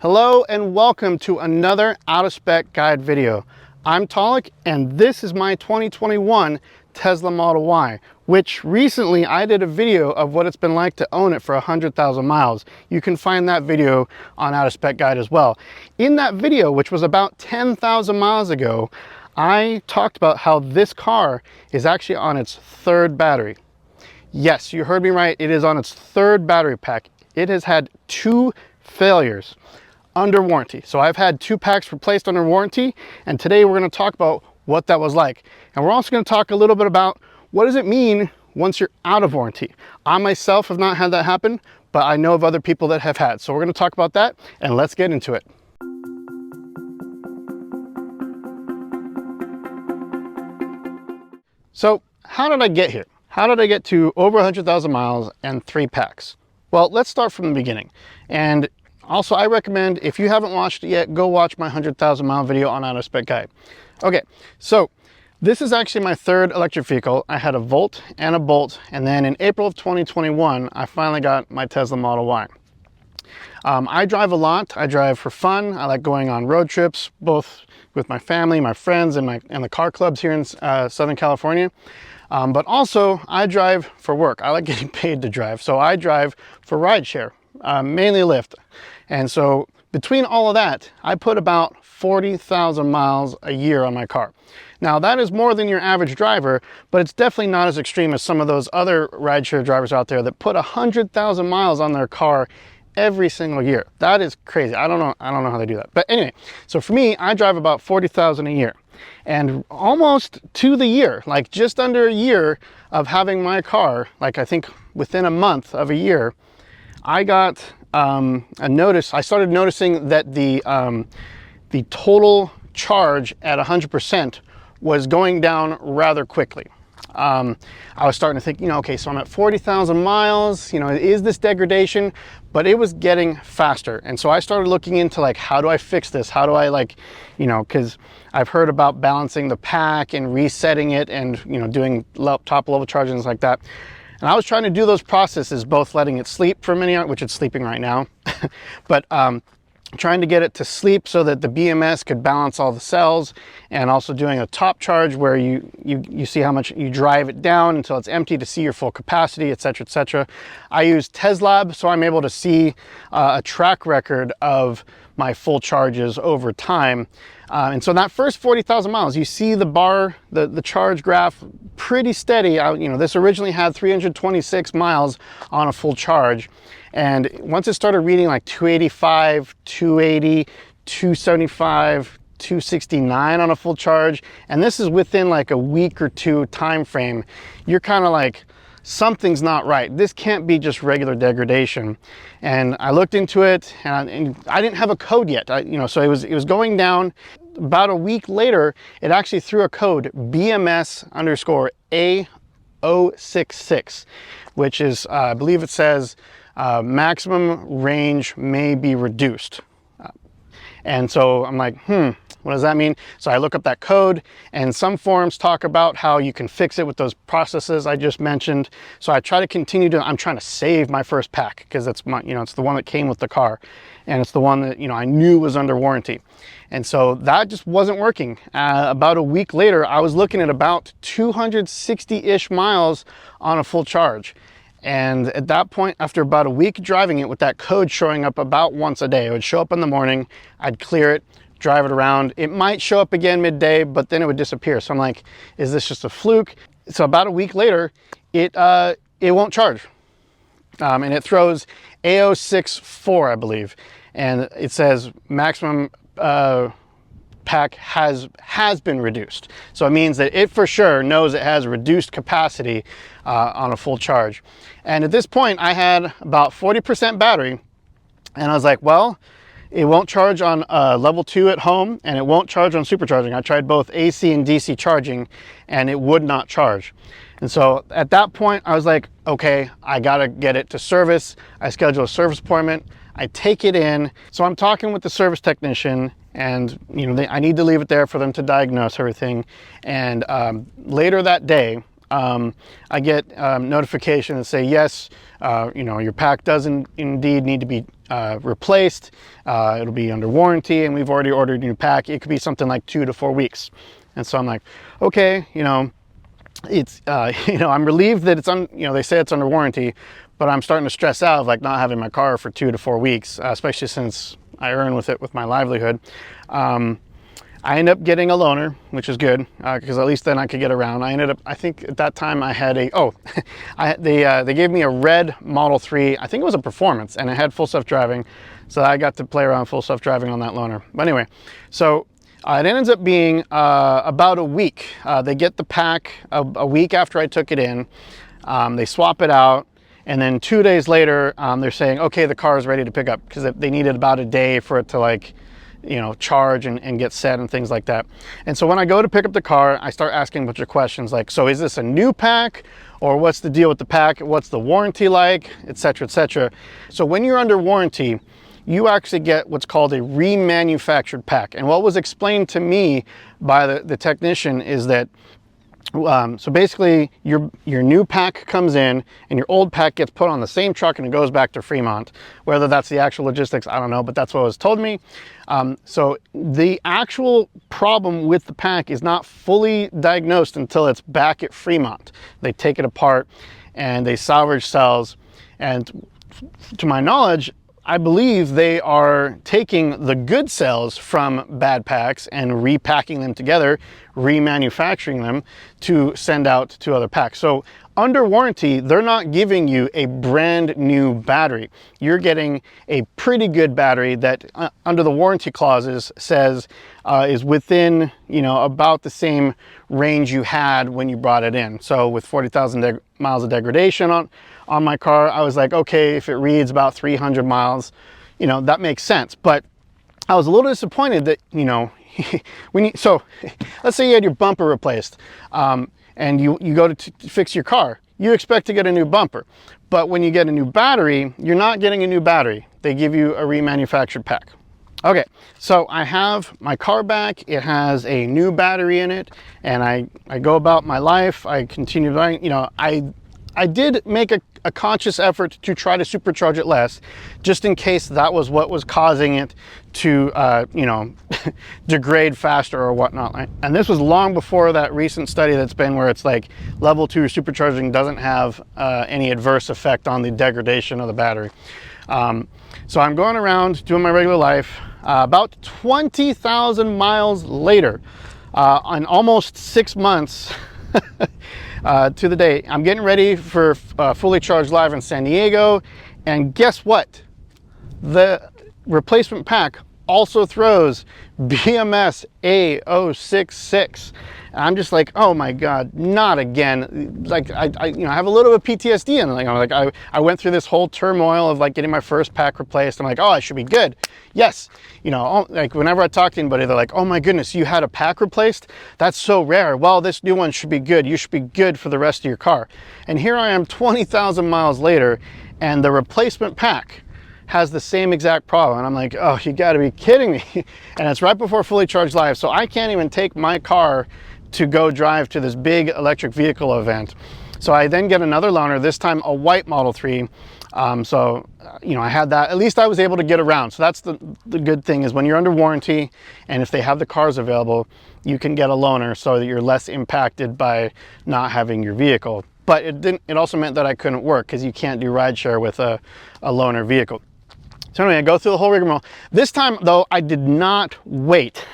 Hello and welcome to another out of spec guide video. I'm Talik and this is my 2021 Tesla Model Y, which recently I did a video of what it's been like to own it for 100,000 miles. You can find that video on Out of Spec Guide as well. In that video, which was about 10,000 miles ago, I talked about how this car is actually on its third battery. Yes, you heard me right. It is on its third battery pack. It has had 2 failures under warranty. So I've had 2 packs replaced under warranty, and today we're going to talk about what that was like. And we're also going to talk a little bit about what does it mean once you're out of warranty. I myself have not had that happen, but I know of other people that have had. So we're going to talk about that, and let's get into it. So how did I get here? How did I get to over 100,000 miles and 3 packs? Well, let's start from the beginning. And also, I recommend, if you haven't watched it yet, go watch my 100,000 mile video on Out of Spec Guide. Okay, so this is actually my 3rd electric vehicle. I had a Volt and a Bolt, and then in April of 2021, I finally got my Tesla Model Y. I drive a lot. I drive for fun. I like going on road trips, both with my family, my friends, and the car clubs here in Southern California. But also, I drive for work. I like getting paid to drive, so I drive for rideshare, mainly Lyft. And so between all of that, I put about 40,000 miles a year on my car. Now that is more than your average driver, but it's definitely not as extreme as some of those other rideshare drivers out there that put 100,000 miles on their car every single year. That is crazy. I don't know how they do that. But anyway, so for me, I drive about 40,000 a year. And almost to the year, like just under a year of having my car, like I think within a month of a year, I got a notice. I started noticing that the total charge at 100% was going down rather quickly. I was starting to think, okay, so I'm at 40,000 miles, is this degradation? But it was getting faster. And so I started looking into like, how do I fix this? How do I because I've heard about balancing the pack and resetting it and, doing top level charging and things like that. And I was trying to do those processes, both letting it sleep for a minute, which it's sleeping right now, but trying to get it to sleep so that the BMS could balance all the cells, and also doing a top charge where you see how much you drive it down until it's empty to see your full capacity, etc., etc. I use TesLab, so I'm able to see a track record of my full charges over time. And so that first 40,000 miles, you see the bar, the charge graph, pretty steady. This originally had 326 miles on a full charge. And once it started reading like 285, 280, 275, 269 on a full charge, and this is within like a week or 2 time frame, you're kind of like, something's not right. This can't be just regular degradation. And I looked into it, and I didn't have a code yet. So it was going down. About a week later, it actually threw a code, BMS_A066, which is, I believe it says, maximum range may be reduced. And so I'm like, what does that mean? So I look up that code, and some forums talk about how you can fix it with those processes I just mentioned. So I try to continue I'm trying to save my first pack, because it's it's the one that came with the car, and it's the one that, I knew was under warranty. And so that just wasn't working. About a week later, I was looking at about 260-ish miles on a full charge. And at that point, after about a week driving it with that code showing up about once a day, it would show up in the morning, I'd clear it, drive it around. It might show up again midday, but then it would disappear. So I'm like, is this just a fluke? So about a week later, it won't charge. And it throws A064, I believe. And it says maximum pack has been reduced. So it means that it for sure knows it has reduced capacity on a full charge. And at this point, I had about 40% battery, and I was like, well, it won't charge on level 2 at home, and it won't charge on supercharging. I tried both AC and DC charging, and it would not charge. And so at that point, I was like, okay, I gotta get it to service. I schedule a service appointment. I take it in. So I'm talking with the service technician, and I need to leave it there for them to diagnose everything. And later that day, I get notification that say, yes, you know, your pack does indeed need to be replaced. It'll be under warranty, and we've already ordered a new pack. It could be something like 2 to 4 weeks. And so I'm like, okay, you know, it's, you know, I'm relieved that it's you know, they say it's under warranty, but I'm starting to stress out of like not having my car for 2 to 4 weeks, especially since I earn with it with my livelihood. I ended up getting a loaner, which is good, because at least then I could get around. I ended up, I think at that time I had a, they gave me a red Model 3, I think it was a Performance, and it had full self-driving, so I got to play around full self-driving on that loaner. But anyway, so it ends up being about a week. They get the pack a week after I took it in, they swap it out, and then 2 days later, they're saying, okay, the car is ready to pick up, because they needed about a day for it to like, you know, charge and get set and things like that. And so when I go to pick up the car, I start asking a bunch of questions like, so is this a new pack, or what's the deal with the pack? What's the warranty like, etc., etc. So when you're under warranty, you actually get what's called a remanufactured pack. And what was explained to me by the technician is that so basically your new pack comes in and your old pack gets put on the same truck and it goes back to Fremont. Whether that's the actual logistics, I don't know, but that's what was told me. So the actual problem with the pack is not fully diagnosed until it's back at Fremont. They take it apart and they salvage cells, and to my knowledge, I believe they are taking the good cells from bad packs and repacking them together, remanufacturing them to send out to other packs. So under warranty, they're not giving you a brand new battery. You're getting a pretty good battery that under the warranty clauses says is within, you know, about the same range you had when you brought it in. So with 40,000 miles of degradation on my car, I was like, okay, if it reads about 300 miles, you know, that makes sense. But I was a little disappointed that, you know, so let's say you had your bumper replaced, and you go to fix your car. You expect to get a new bumper, but when you get a new battery, you're not getting a new battery. They give you a remanufactured pack. Okay, so I have my car back. It has a new battery in it, and I go about my life. I continue buying, you know, I did make a conscious effort to try to supercharge it less, just in case that was what was causing it to, you know, degrade faster or whatnot. And this was long before that recent study that's been where it's like level 2 supercharging doesn't have any adverse effect on the degradation of the battery. So I'm going around doing my regular life. About 20,000 miles later, on almost 6 months, to the day, I'm getting ready for Fully Charged Live in San Diego, and guess what? The replacement pack also throws BMS A066. I'm just like, oh my God, not again. Like I you know, I have a little bit of PTSD, and like I went through this whole turmoil of like getting my first pack replaced. I'm like, oh, I should be good. Yes, you know, like whenever I talk to anybody, they're like, oh my goodness, you had a pack replaced? That's so rare. Well, this new one should be good. You should be good for the rest of your car. And here I am 20,000 miles later, and the replacement pack has the same exact problem. And I'm like, oh, you gotta be kidding me. And it's right before Fully Charged Live, so I can't even take my car to go drive to this big electric vehicle event. So I then get another loaner, this time a white Model 3. So, you know, I had that. At least I was able to get around. So that's the good thing, is when you're under warranty and if they have the cars available, you can get a loaner so that you're less impacted by not having your vehicle. But it also meant that I couldn't work, because you can't do rideshare with a loaner vehicle. So anyway, I go through the whole rigmarole. This time though, I did not wait.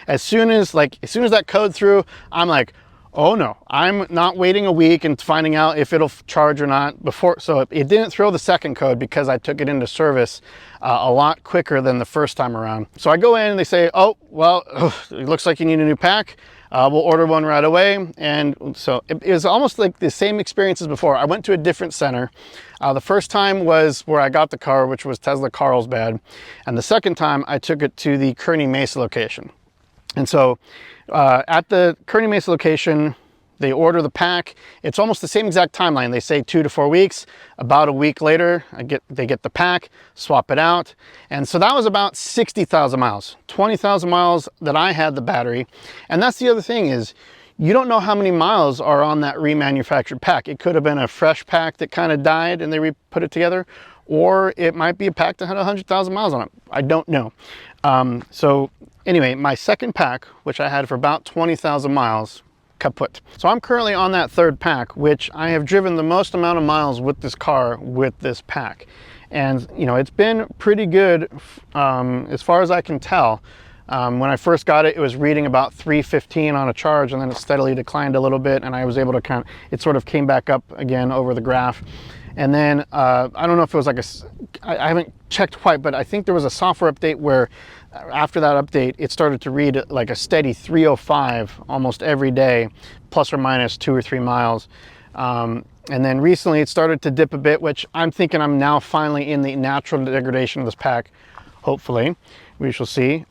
As soon as that code through, I'm like, oh no, I'm not waiting a week and finding out if it'll charge or not before. So it didn't throw the second code because I took it into service a lot quicker than the first time around. So I go in and they say, oh, well, it looks like you need a new pack. We'll order one right away. And so it was almost like the same experience as before. I went to a different center. The first time was where I got the car, which was Tesla Carlsbad. And the second time I took it to the Kearney Mesa location. And so at the Kearney Mesa location, they order the pack. It's almost the same exact timeline. They say 2 to 4 weeks. About a week later, they get the pack, swap it out. And so that was about 60,000 miles, 20,000 miles that I had the battery. And that's the other thing is, you don't know how many miles are on that remanufactured pack. It could have been a fresh pack that kind of died and they put it together, or it might be a pack that had 100,000 miles on it. I don't know. So anyway, my second pack, which I had for about 20,000 miles, kaput. So I'm currently on that third pack, which I have driven the most amount of miles with this car with this pack. And you know, it's been pretty good as far as I can tell. When I first got it, it was reading about 315 on a charge, and then it steadily declined a little bit, and I was able to it sort of came back up again over the graph. And then I don't know if it was like I haven't checked quite, but I think there was a software update where after that update, it started to read like a steady 305 almost every day, plus or minus 2 or 3 miles. And then recently it started to dip a bit, which I'm thinking I'm now finally in the natural degradation of this pack. Hopefully, we shall see.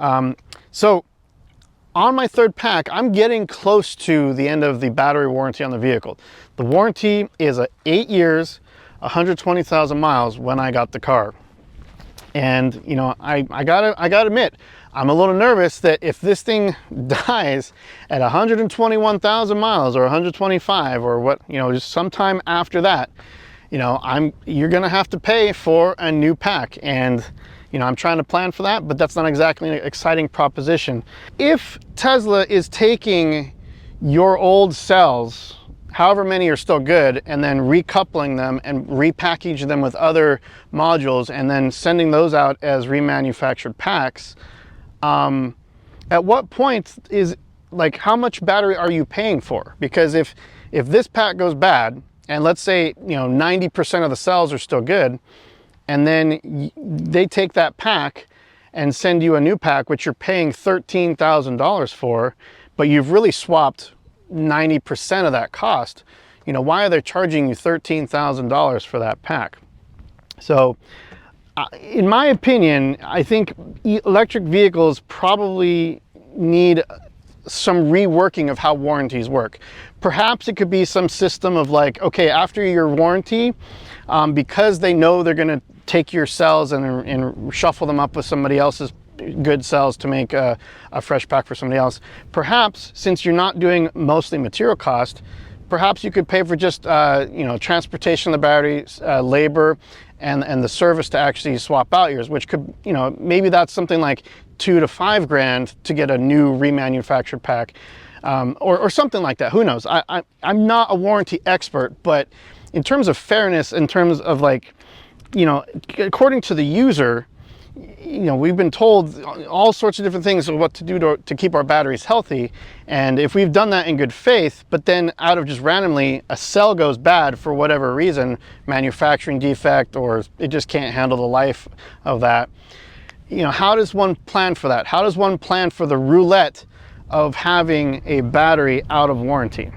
So on my third pack, I'm getting close to the end of the battery warranty on the vehicle. The warranty is 8 years, 120,000 miles when I got the car. And you know, I gotta admit, I'm a little nervous that if this thing dies at 121,000 miles or 125 or what, you know, just sometime after that, you know, you're gonna have to pay for a new pack. And you know, I'm trying to plan for that, but that's not exactly an exciting proposition. If Tesla is taking your old cells, however many are still good, and then recoupling them and repackage them with other modules and then sending those out as remanufactured packs, at what point is, like, how much battery are you paying for? Because if this pack goes bad, and let's say, you know, 90% of the cells are still good, and then they take that pack and send you a new pack, which you're paying $13,000 for, but you've really swapped 90% of that cost, you know, why are they charging you $13,000 for that pack? So in my opinion, I think electric vehicles probably need some reworking of how warranties work. Perhaps it could be some system of like, okay, after your warranty, because they know they're going to take your cells and shuffle them up with somebody else's good cells to make a fresh pack for somebody else. Perhaps, since you're not doing mostly material cost, perhaps you could pay for just you know, transportation of the batteries, labor, and the service to actually swap out yours, which could, you know, maybe that's something like $2 to $5 grand to get a new remanufactured pack, or something like that. Who knows? I'm not a warranty expert, but in terms of fairness, in terms of like, you know, according to the user, you know, we've been told all sorts of different things of what to do to keep our batteries healthy. And if we've done that in good faith, but then out of just randomly a cell goes bad for whatever reason, manufacturing defect, or it just can't handle the life of that, you know, how does one plan for that? How does one plan for the roulette of having a battery out of warranty?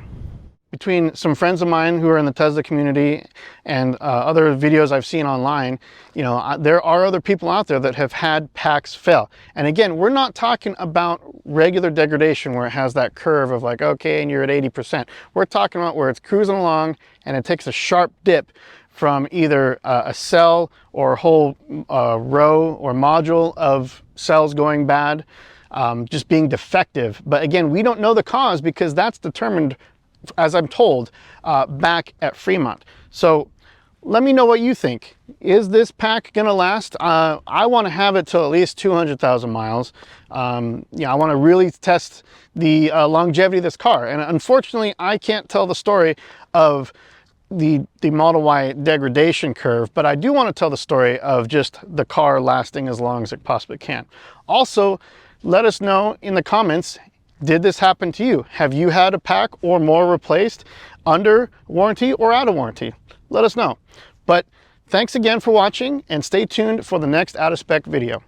Between some friends of mine who are in the Tesla community and other videos I've seen online, you know, there are other people out there that have had packs fail. And again, we're not talking about regular degradation where it has that curve of like, okay, and you're at 80%. We're talking about where it's cruising along and it takes a sharp dip from either a cell or a whole row or module of cells going bad, just being defective. But again, we don't know the cause because that's determined, as I'm told, back at Fremont. So let me know what you think. Is this pack gonna last? I wanna have it till at least 200,000 miles. Yeah, I wanna really test the longevity of this car. And unfortunately, I can't tell the story of the Model Y degradation curve, but I do wanna tell the story of just the car lasting as long as it possibly can. Also, let us know in the comments, did this happen to you? Have you had a pack or more replaced under warranty or out of warranty? Let us know. But thanks again for watching, and stay tuned for the next out of spec video.